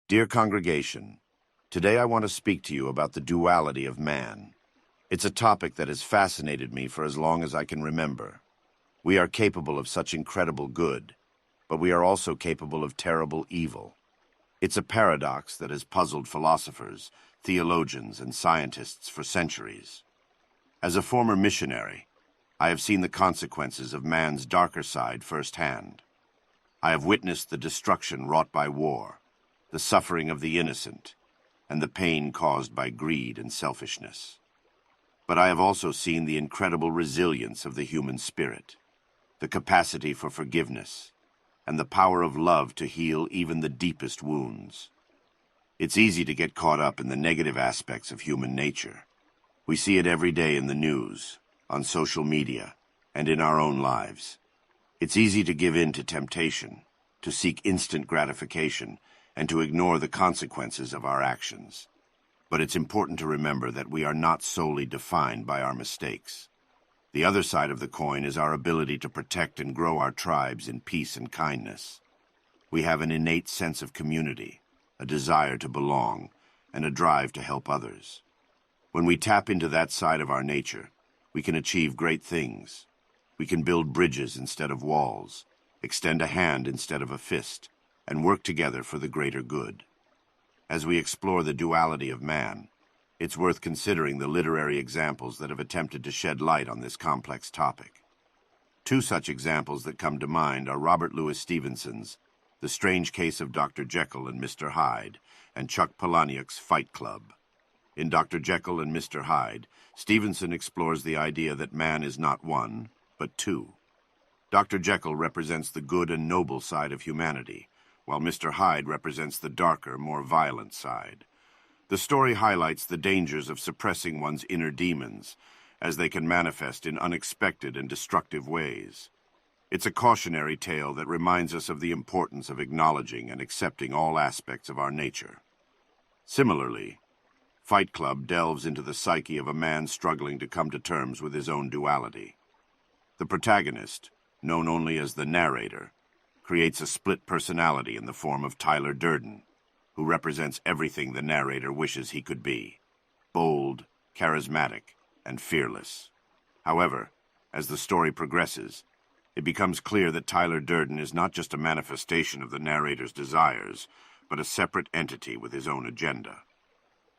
Dear congregation, today I want to speak to you about the duality of man. It's a topic that has fascinated me for as long as I can remember. We are capable of such incredible good, but we are also capable of terrible evil. It's a paradox that has puzzled philosophers, theologians, and scientists for centuries. As a former missionary, I have seen the consequences of man's darker side firsthand. I have witnessed the destruction wrought by war, the suffering of the innocent, and the pain caused by greed and selfishness. But I have also seen the incredible resilience of the human spirit, the capacity for forgiveness, and the power of love to heal even the deepest wounds. It's easy to get caught up in the negative aspects of human nature. We see it every day in the news, on social media, and in our own lives. It's easy to give in to temptation, to seek instant gratification, and to ignore the consequences of our actions. But it's important to remember that we are not solely defined by our mistakes. The other side of the coin is our ability to protect and grow our tribes in peace and kindness. We have an innate sense of community, a desire to belong, and a drive to help others. When we tap into that side of our nature, we can achieve great things. We can build bridges instead of walls, extend a hand instead of a fist, and work together for the greater good. As we explore the duality of man, it's worth considering the literary examples that have attempted to shed light on this complex topic. Two such examples that come to mind are Robert Louis Stevenson's The Strange Case of Dr. Jekyll and Mr. Hyde, and Chuck Palahniuk's Fight Club. In Dr. Jekyll and Mr. Hyde, Stevenson explores the idea that man is not one, but two. Dr. Jekyll represents the good and noble side of humanity, while Mr. Hyde represents the darker, more violent side. The story highlights the dangers of suppressing one's inner demons, as they can manifest in unexpected and destructive ways. It's a cautionary tale that reminds us of the importance of acknowledging and accepting all aspects of our nature. Similarly, Fight Club delves into the psyche of a man struggling to come to terms with his own duality. The protagonist, known only as the narrator, creates a split personality in the form of Tyler Durden, who represents everything the narrator wishes he could be: bold, charismatic, and fearless. However, as the story progresses, it becomes clear that Tyler Durden is not just a manifestation of the narrator's desires, but a separate entity with his own agenda.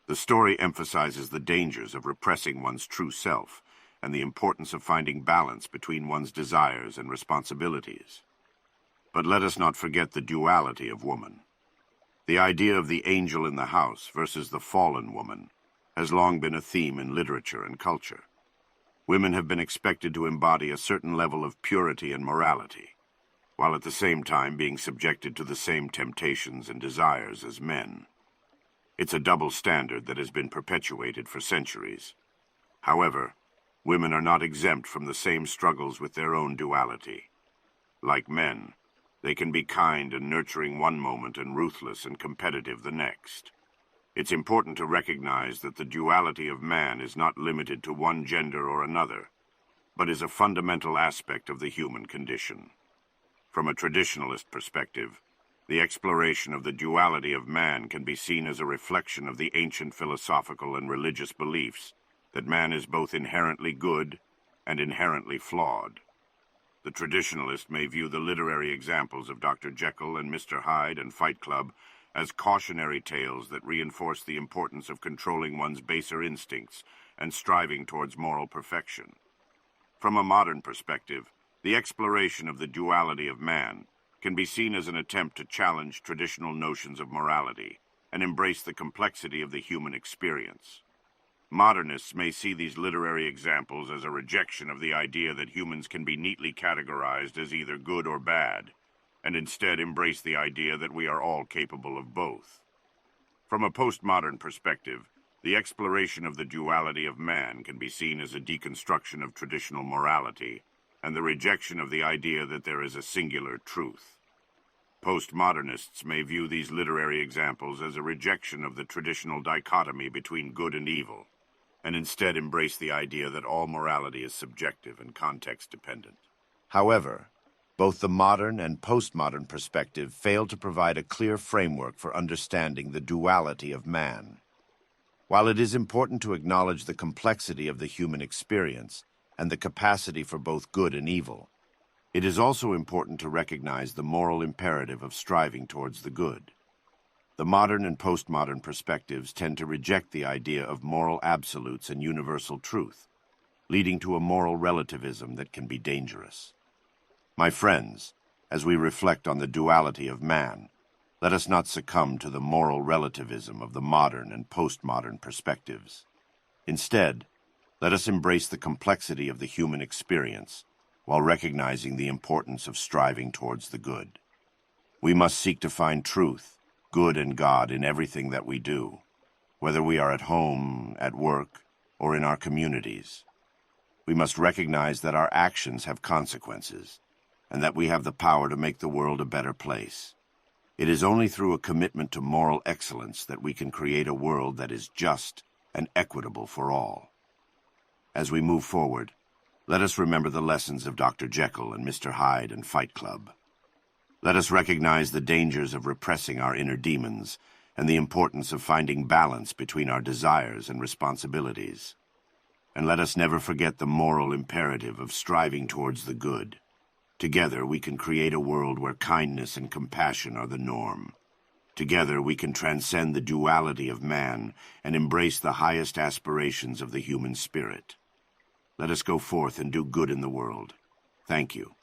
The story emphasizes the dangers of repressing one's true self and the importance of finding balance between one's desires and responsibilities. But let us not forget the duality of woman. The idea of the angel in the house versus the fallen woman has long been a theme in literature and culture. Women have been expected to embody a certain level of purity and morality, while at the same time being subjected to the same temptations and desires as men. It's a double standard that has been perpetuated for centuries. However, women are not exempt from the same struggles with their own duality. Like men, they can be kind and nurturing one moment and ruthless and competitive the next. It's important to recognize that the duality of man is not limited to one gender or another, but is a fundamental aspect of the human condition. From a traditionalist perspective, the exploration of the duality of man can be seen as a reflection of the ancient philosophical and religious beliefs that man is both inherently good and inherently flawed. The traditionalist may view the literary examples of Dr. Jekyll and Mr. Hyde and Fight Club as cautionary tales that reinforce the importance of controlling one's baser instincts and striving towards moral perfection. From a modern perspective, the exploration of the duality of man can be seen as an attempt to challenge traditional notions of morality and embrace the complexity of the human experience. Modernists may see these literary examples as a rejection of the idea that humans can be neatly categorized as either good or bad, and instead embrace the idea that we are all capable of both. From a postmodern perspective, the exploration of the duality of man can be seen as a deconstruction of traditional morality and the rejection of the idea that there is a singular truth. Postmodernists may view these literary examples as a rejection of the traditional dichotomy between good and evil, and instead embrace the idea that all morality is subjective and context-dependent. However, Both the modern and postmodern perspective fail to provide a clear framework for understanding the duality of man. While it is important to acknowledge the complexity of the human experience and the capacity for both good and evil, it is also important to recognize the moral imperative of striving towards the good. The modern and postmodern perspectives tend to reject the idea of moral absolutes and universal truth, leading to a moral relativism that can be dangerous. My friends, as we reflect on the duality of man, let us not succumb to the moral relativism of the modern and postmodern perspectives. Instead, let us embrace the complexity of the human experience while recognizing the importance of striving towards the good. We must seek to find truth, good and God in everything that we do, whether we are at home, at work, or in our communities. We must recognize that our actions have consequences, and that we have the power to make the world a better place. It is only through a commitment to moral excellence that we can create a world that is just and equitable for all. As we move forward, let us remember the lessons of Dr. Jekyll and Mr. Hyde and Fight Club. Let us recognize the dangers of repressing our inner demons and the importance of finding balance between our desires and responsibilities. And let us never forget the moral imperative of striving towards the good. Together we can create a world where kindness and compassion are the norm. Together we can transcend the duality of man and embrace the highest aspirations of the human spirit. Let us go forth and do good in the world. Thank you.